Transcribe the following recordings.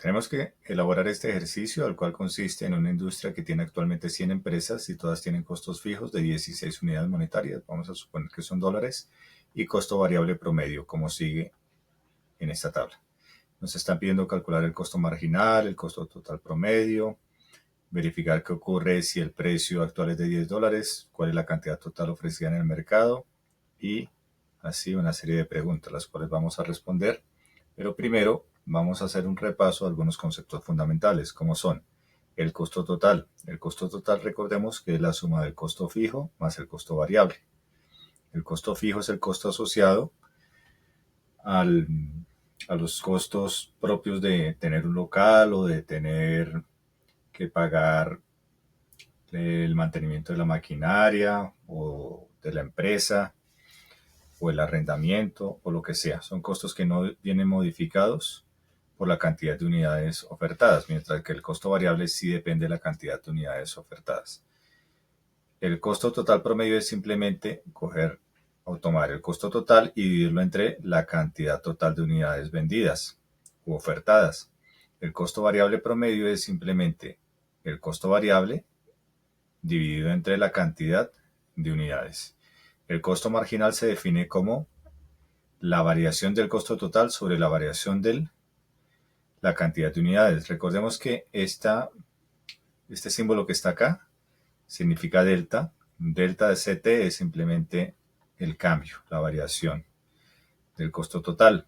Tenemos que elaborar este ejercicio, el cual consiste en una industria que tiene actualmente 100 empresas y todas tienen costos fijos de 16 unidades monetarias, vamos a suponer que son dólares, y costo variable promedio, como sigue en esta tabla. Nos están pidiendo calcular el costo marginal, el costo total promedio, verificar qué ocurre si el precio actual es de 10 dólares, cuál es la cantidad total ofrecida en el mercado y así una serie de preguntas, las cuales vamos a responder. Pero primero vamos a hacer un repaso de algunos conceptos fundamentales, como son el costo total. El costo total, recordemos que es la suma del costo fijo más el costo variable. El costo fijo es el costo asociado al, a los costos propios de tener un local o de tener que pagar el mantenimiento de la maquinaria o de la empresa o el arrendamiento o lo que sea. Son costos que no vienen modificados por la cantidad de unidades ofertadas, mientras que el costo variable sí depende de la cantidad de unidades ofertadas. El costo total promedio es simplemente coger o tomar el costo total y dividirlo entre la cantidad total de unidades vendidas u ofertadas. El costo variable promedio es simplemente el costo variable dividido entre la cantidad de unidades. El costo marginal se define como la variación del costo total sobre la variación de la cantidad de unidades. Recordemos que este símbolo que está acá significa delta. Delta de CT es simplemente el cambio, la variación del costo total,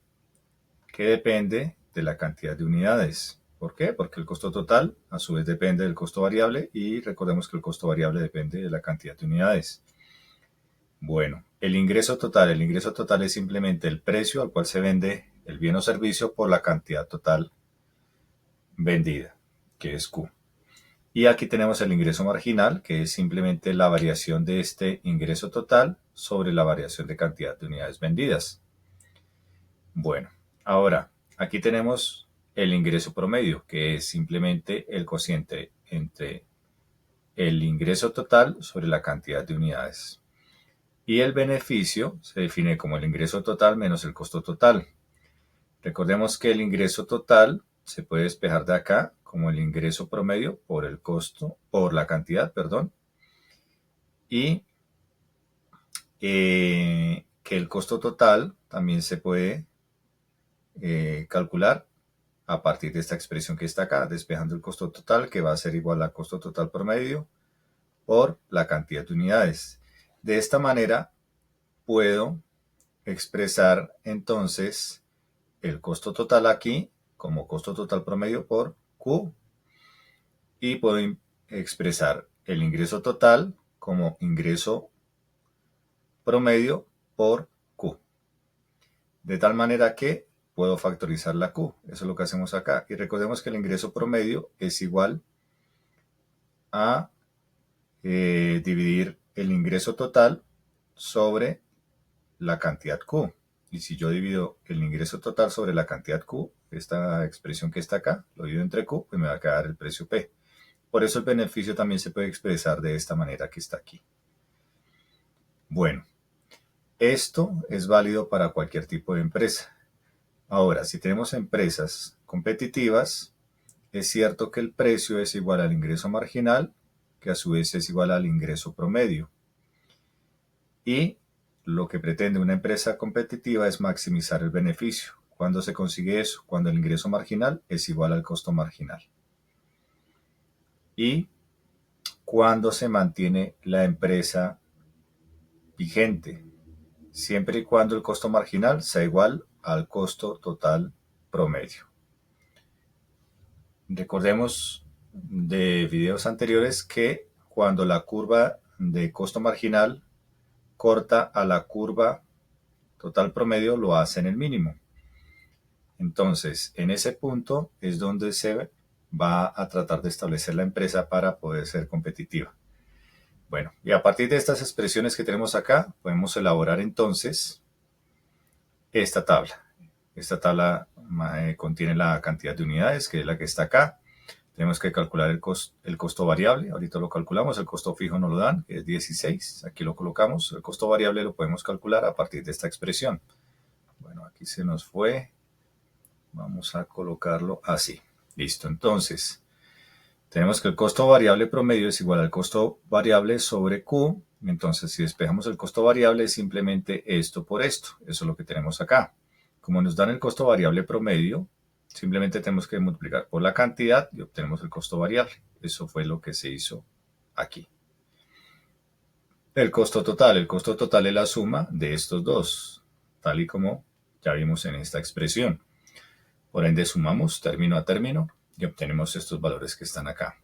que depende de la cantidad de unidades. ¿Por qué? Porque el costo total a su vez depende del costo variable y recordemos que el costo variable depende de la cantidad de unidades. Bueno, el ingreso total. El ingreso total es simplemente el precio al cual se vende el bien o servicio por la cantidad total vendida, que es Q. Y aquí tenemos el ingreso marginal, que es simplemente la variación de este ingreso total sobre la variación de cantidad de unidades vendidas. Bueno, ahora aquí tenemos el ingreso promedio, que es simplemente el cociente entre el ingreso total sobre la cantidad de unidades. Y el beneficio se define como el ingreso total menos el costo total. Recordemos que el ingreso total se puede despejar de acá como el ingreso promedio por el costo, por la cantidad, perdón, y que el costo total también se puede calcular a partir de esta expresión que está acá, despejando el costo total, que va a ser igual al costo total promedio por la cantidad de unidades. De esta manera puedo expresar entonces el costo total aquí como costo total promedio por Q y puedo expresar el ingreso total como ingreso promedio por Q. De tal manera que puedo factorizar la Q. Eso es lo que hacemos acá. Y recordemos que el ingreso promedio es igual a dividir el ingreso total sobre la cantidad Q. Y si yo divido el ingreso total sobre la cantidad Q, esta expresión que está acá, lo divido entre Q, pues me va a quedar el precio P. Por eso el beneficio también se puede expresar de esta manera que está aquí. Bueno, esto es válido para cualquier tipo de empresa. Ahora, si tenemos empresas competitivas, es cierto que el precio es igual al ingreso marginal, que a su vez es igual al ingreso promedio. Y lo que pretende una empresa competitiva es maximizar el beneficio. ¿Cuándo se consigue eso? Cuando el ingreso marginal es igual al costo marginal. Y cuando se mantiene la empresa vigente, siempre y cuando el costo marginal sea igual al costo total promedio. Recordemos de videos anteriores que cuando la curva de costo marginal corta a la curva total promedio lo hace en el mínimo. Entonces, en ese punto es donde se va a tratar de establecer la empresa para poder ser competitiva. Bueno, y a partir de estas expresiones que tenemos acá, podemos elaborar entonces esta tabla. Esta tabla contiene la cantidad de unidades, que es la que está acá. Tenemos que calcular el costo variable. Ahorita lo calculamos. El costo fijo nos lo dan, que es 16. Aquí lo colocamos. El costo variable lo podemos calcular a partir de esta expresión. Bueno, aquí se nos fue. Vamos a colocarlo así. Listo, entonces tenemos que el costo variable promedio es igual al costo variable sobre Q. Entonces, si despejamos el costo variable, es simplemente esto por esto. Eso es lo que tenemos acá. Como nos dan el costo variable promedio, simplemente tenemos que multiplicar por la cantidad y obtenemos el costo variable. Eso fue lo que se hizo aquí. El costo total es la suma de estos dos, tal y como ya vimos en esta expresión. Por ende, sumamos término a término y obtenemos estos valores que están acá.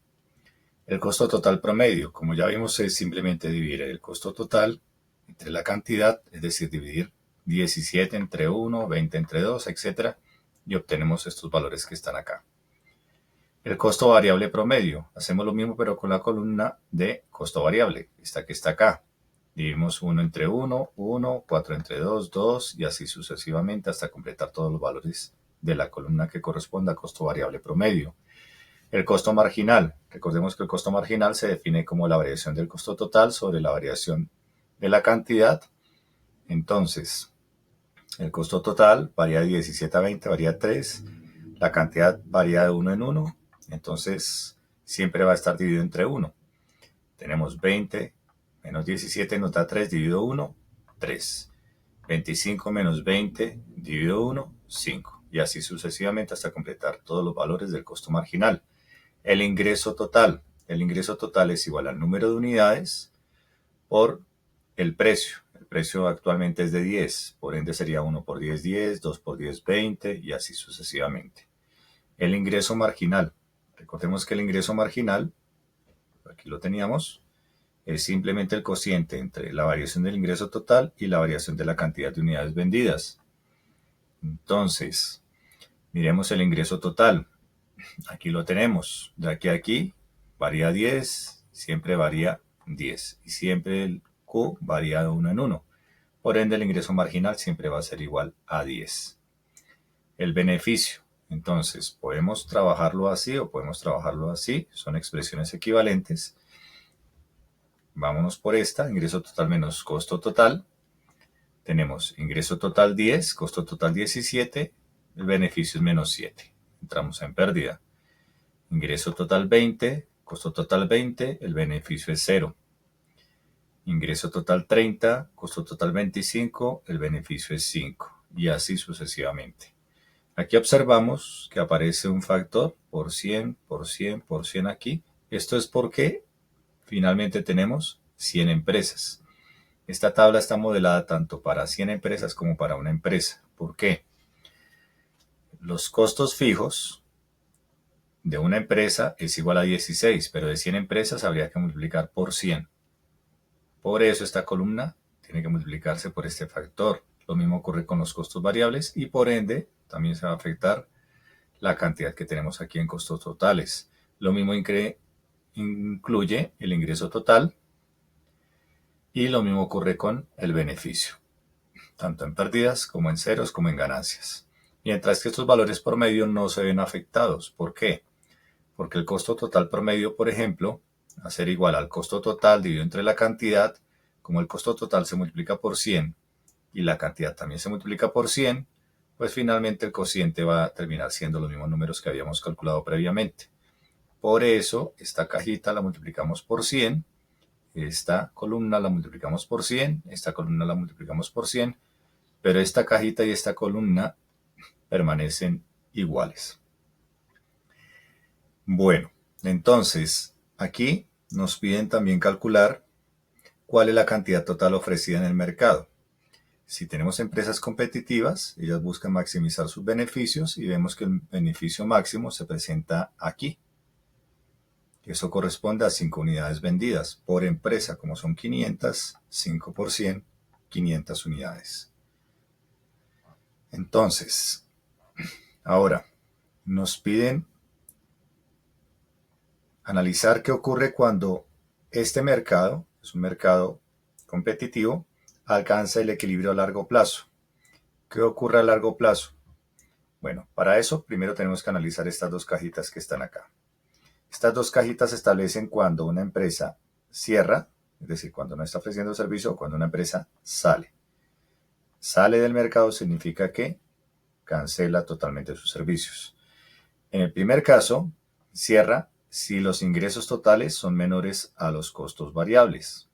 El costo total promedio, como ya vimos, es simplemente dividir el costo total entre la cantidad, es decir, dividir 17 entre 1, 20 entre 2, etc. Y obtenemos estos valores que están acá. El costo variable promedio, hacemos lo mismo pero con la columna de costo variable, esta que está acá. Dividimos 1 entre 1, 1, 4 entre 2, 2 y así sucesivamente hasta completar todos los valores de la columna que corresponda a costo variable promedio. El costo marginal. Recordemos que el costo marginal se define como la variación del costo total sobre la variación de la cantidad. Entonces, el costo total varía de 17 a 20, varía 3. La cantidad varía de 1 en 1. Entonces, siempre va a estar dividido entre 1. Tenemos 20 menos 17 nos da 3 dividido 1, 3. 25 menos 20 dividido 1, 5. Y así sucesivamente hasta completar todos los valores del costo marginal. El ingreso total. El ingreso total es igual al número de unidades por el precio. El precio actualmente es de 10, por ende sería 1 por 10, 10, 2 por 10, 20 y así sucesivamente. El ingreso marginal. Recordemos que el ingreso marginal, aquí lo teníamos, es simplemente el cociente entre la variación del ingreso total y la variación de la cantidad de unidades vendidas. Entonces, miremos el ingreso total. Aquí lo tenemos. De aquí a aquí varía 10, siempre varía 10. Y siempre el Q varía de 1 en 1. Por ende, el ingreso marginal siempre va a ser igual a 10. El beneficio. Entonces, podemos trabajarlo así o podemos trabajarlo así. Son expresiones equivalentes. Vámonos por esta. Ingreso total menos costo total. Tenemos ingreso total 10, costo total 17. El beneficio es menos 7. Entramos en pérdida. Ingreso total 20, costo total 20, el beneficio es 0. Ingreso total 30, costo total 25, el beneficio es 5. Y así sucesivamente. Aquí observamos que aparece un factor por 100, por 100, por 100 aquí. Esto es porque finalmente tenemos 100 empresas. Esta tabla está modelada tanto para 100 empresas como para una empresa. ¿Por qué? Los costos fijos de una empresa es igual a 16, pero de 100 empresas habría que multiplicar por 100. Por eso esta columna tiene que multiplicarse por este factor. Lo mismo ocurre con los costos variables y por ende también se va a afectar la cantidad que tenemos aquí en costos totales. Lo mismo incluye el ingreso total y lo mismo ocurre con el beneficio, tanto en pérdidas como en ceros como en ganancias. Mientras que estos valores promedio no se ven afectados. ¿Por qué? Porque el costo total promedio, por ejemplo, va a ser igual al costo total dividido entre la cantidad. Como el costo total se multiplica por 100 y la cantidad también se multiplica por 100, pues finalmente el cociente va a terminar siendo los mismos números que habíamos calculado previamente. Por eso, esta cajita la multiplicamos por 100, esta columna la multiplicamos por 100, esta columna la multiplicamos por 100, pero esta cajita y esta columna permanecen iguales. Bueno, entonces aquí nos piden también calcular cuál es la cantidad total ofrecida en el mercado. Si tenemos empresas competitivas, ellas buscan maximizar sus beneficios y vemos que el beneficio máximo se presenta aquí. Eso corresponde a 5 unidades vendidas por empresa, como son 500, 5 por 100, 500 unidades. Entonces, ahora nos piden analizar qué ocurre cuando este mercado, es un mercado competitivo, alcanza el equilibrio a largo plazo. ¿Qué ocurre a largo plazo? Bueno, para eso primero tenemos que analizar estas dos cajitas que están acá. Estas dos cajitas establecen cuando una empresa cierra, es decir, cuando no está ofreciendo servicio o cuando una empresa sale. Sale del mercado significa que cancela totalmente sus servicios. En el primer caso, cierra si los ingresos totales son menores a los costos variables.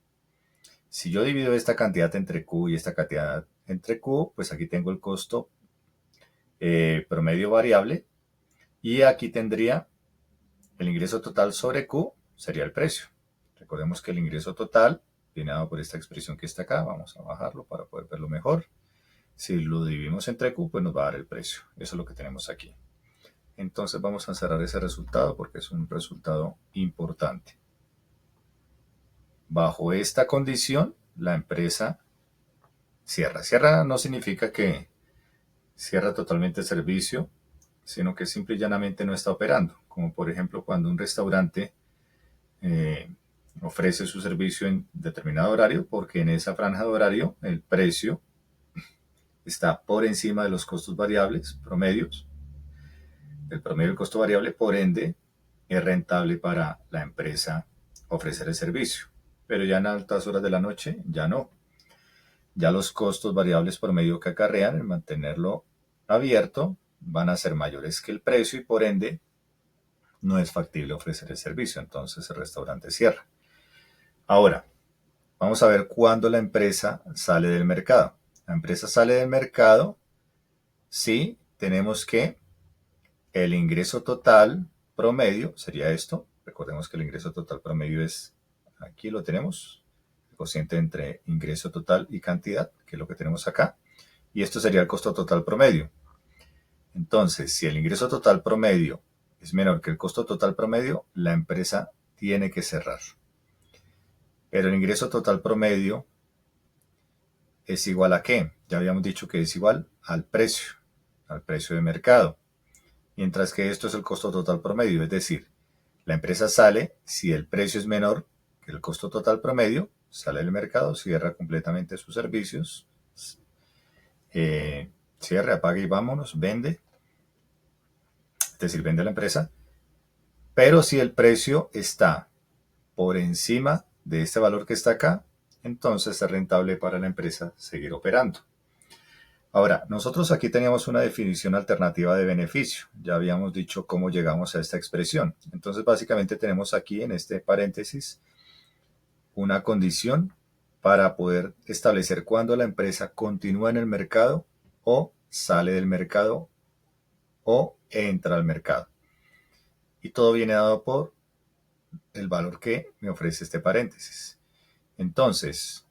Si yo divido esta cantidad entre Q y esta cantidad entre Q, pues aquí tengo el costo promedio variable y aquí tendría el ingreso total sobre Q, sería el precio. Recordemos que el ingreso total viene dado por esta expresión que está acá. Vamos a bajarlo para poder verlo mejor. Si lo dividimos entre Q, pues nos va a dar el precio. Eso es lo que tenemos aquí. Entonces vamos a cerrar ese resultado porque es un resultado importante. Bajo esta condición, la empresa cierra. Cierra no significa que cierra totalmente el servicio, sino que simple y llanamente no está operando. Como por ejemplo cuando un restaurante ofrece su servicio en determinado horario, porque en esa franja de horario el precio está por encima de los costos variables promedios. El promedio del costo variable, por ende, es rentable para la empresa ofrecer el servicio. Pero ya en altas horas de la noche, ya no. Ya los costos variables promedio que acarrean el mantenerlo abierto van a ser mayores que el precio y por ende no es factible ofrecer el servicio. Entonces el restaurante cierra. Ahora, vamos a ver cuándo la empresa sale del mercado. La empresa sale del mercado si tenemos que el ingreso total promedio, sería esto. Recordemos que el ingreso total promedio es, aquí lo tenemos, el cociente entre ingreso total y cantidad, que es lo que tenemos acá. Y esto sería el costo total promedio. Entonces, si el ingreso total promedio es menor que el costo total promedio, la empresa tiene que cerrar. Pero el ingreso total promedio es igual a ¿qué? Ya habíamos dicho que es igual al precio de mercado. Mientras que esto es el costo total promedio, es decir, la empresa sale si el precio es menor que el costo total promedio, sale del mercado, cierra completamente sus servicios, cierre, apague y vámonos, vende, es decir, vende la empresa. Pero si el precio está por encima de este valor que está acá, entonces es rentable para la empresa seguir operando. Ahora, nosotros aquí teníamos una definición alternativa de beneficio. Ya habíamos dicho cómo llegamos a esta expresión. Entonces, básicamente tenemos aquí en este paréntesis una condición para poder establecer cuándo la empresa continúa en el mercado o sale del mercado o entra al mercado. Y todo viene dado por el valor que me ofrece este paréntesis. Entonces,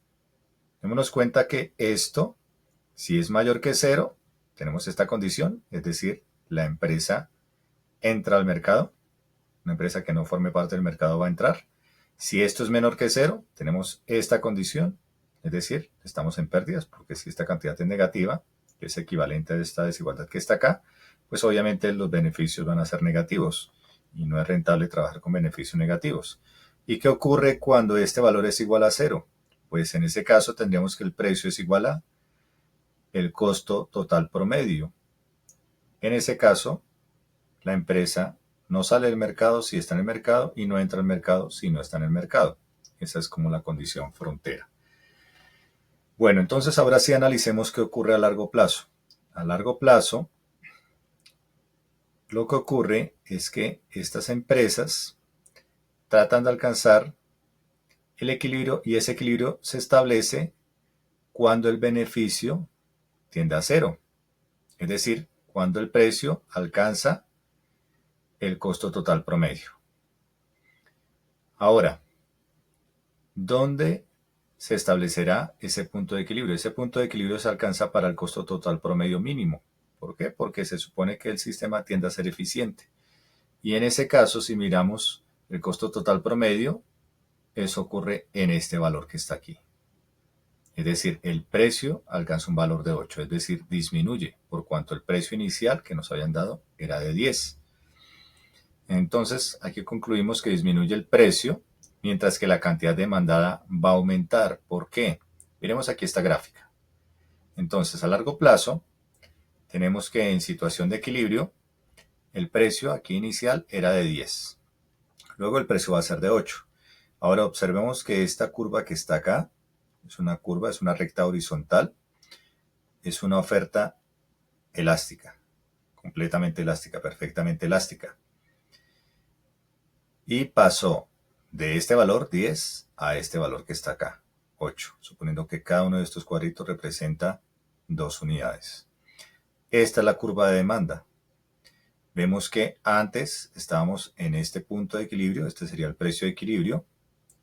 démonos cuenta que esto, si es mayor que 0, tenemos esta condición, es decir, la empresa entra al mercado, una empresa que no forme parte del mercado va a entrar. Si esto es menor que 0, tenemos esta condición, es decir, estamos en pérdidas, porque si esta cantidad es negativa, que es equivalente a esta desigualdad que está acá, pues obviamente los beneficios van a ser negativos y no es rentable trabajar con beneficios negativos. ¿Y qué ocurre cuando este valor es igual a 0? Pues en ese caso tendríamos que el precio es igual a el costo total promedio. En ese caso, la empresa no sale del mercado si está en el mercado y no entra al mercado si no está en el mercado. Esa es como la condición frontera. Bueno, entonces ahora sí analicemos qué ocurre a largo plazo. A largo plazo, lo que ocurre es que estas empresas tratan de alcanzar el equilibrio y ese equilibrio se establece cuando el beneficio tiende a 0. Es decir, cuando el precio alcanza el costo total promedio. Ahora, ¿dónde se establecerá ese punto de equilibrio? Ese punto de equilibrio se alcanza para el costo total promedio mínimo. ¿Por qué? Porque se supone que el sistema tiende a ser eficiente. Y en ese caso, si miramos el costo total promedio, eso ocurre en este valor que está aquí. Es decir, el precio alcanza un valor de 8, es decir, disminuye, por cuanto el precio inicial que nos habían dado era de 10. Entonces, aquí concluimos que disminuye el precio, mientras que la cantidad demandada va a aumentar. ¿Por qué? Miremos aquí esta gráfica. Entonces, a largo plazo, tenemos que en situación de equilibrio, el precio aquí inicial era de 10. Luego el precio va a ser de 8. Ahora observemos que esta curva que está acá, es una curva, es una recta horizontal, es una oferta elástica. completamente elástica, perfectamente elástica. Y pasó de este valor 10 a este valor que está acá, 8, suponiendo que cada uno de estos cuadritos representa 2 unidades. Esta es la curva de demanda. Vemos que antes estábamos en este punto de equilibrio, este sería el precio de equilibrio,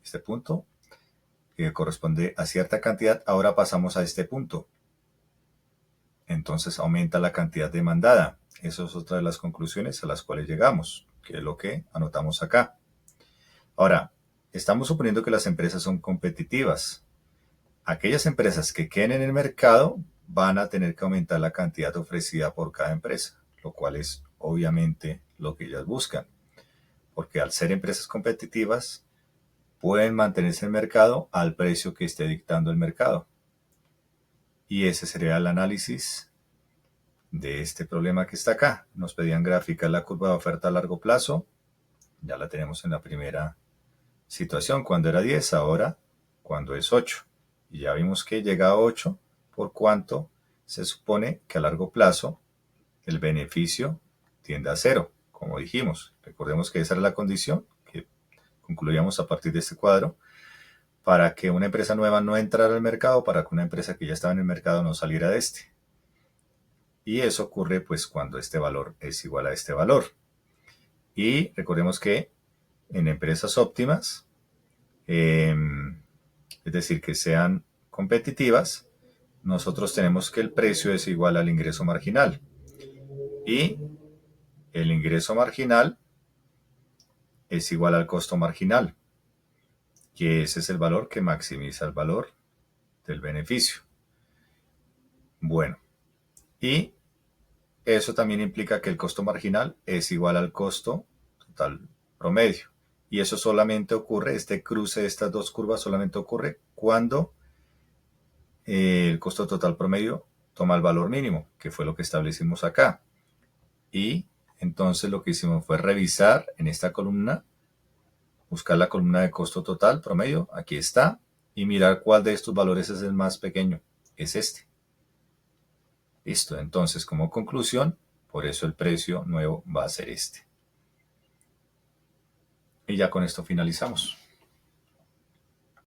este punto que corresponde a cierta cantidad, ahora pasamos a este punto. Entonces aumenta la cantidad demandada. Esa es otra de las conclusiones a las cuales llegamos, que es lo que anotamos acá. Ahora, estamos suponiendo que las empresas son competitivas. Aquellas empresas que queden en el mercado van a tener que aumentar la cantidad ofrecida por cada empresa, lo cual es obviamente lo que ellas buscan. Porque al ser empresas competitivas, pueden mantenerse en el mercado al precio que esté dictando el mercado. Y ese sería el análisis de este problema que está acá. Nos pedían graficar la curva de oferta a largo plazo. Ya la tenemos en la primera situación, cuando era 10, ahora cuando es 8. Y ya vimos que llega a 8, por cuanto se supone que a largo plazo el beneficio tiende a 0, como dijimos. Recordemos que esa era la condición que concluíamos a partir de este cuadro, para que una empresa nueva no entrara al mercado, para que una empresa que ya estaba en el mercado no saliera de este. Y eso ocurre pues cuando este valor es igual a este valor. Y recordemos que en empresas óptimas, es decir, que sean competitivas, nosotros tenemos que el precio es igual al ingreso marginal. Y el ingreso marginal es igual al costo marginal, que ese es el valor que maximiza el valor del beneficio. Bueno, y eso también implica que el costo marginal es igual al costo total promedio. Y eso solamente ocurre, este cruce de estas dos curvas solamente ocurre cuando el costo total promedio toma el valor mínimo, que fue lo que establecimos acá. Y entonces lo que hicimos fue revisar en esta columna, buscar la columna de costo total promedio, aquí está, y mirar cuál de estos valores es el más pequeño, es este. Listo, entonces como conclusión, por eso el precio nuevo va a ser este. Y ya con esto finalizamos.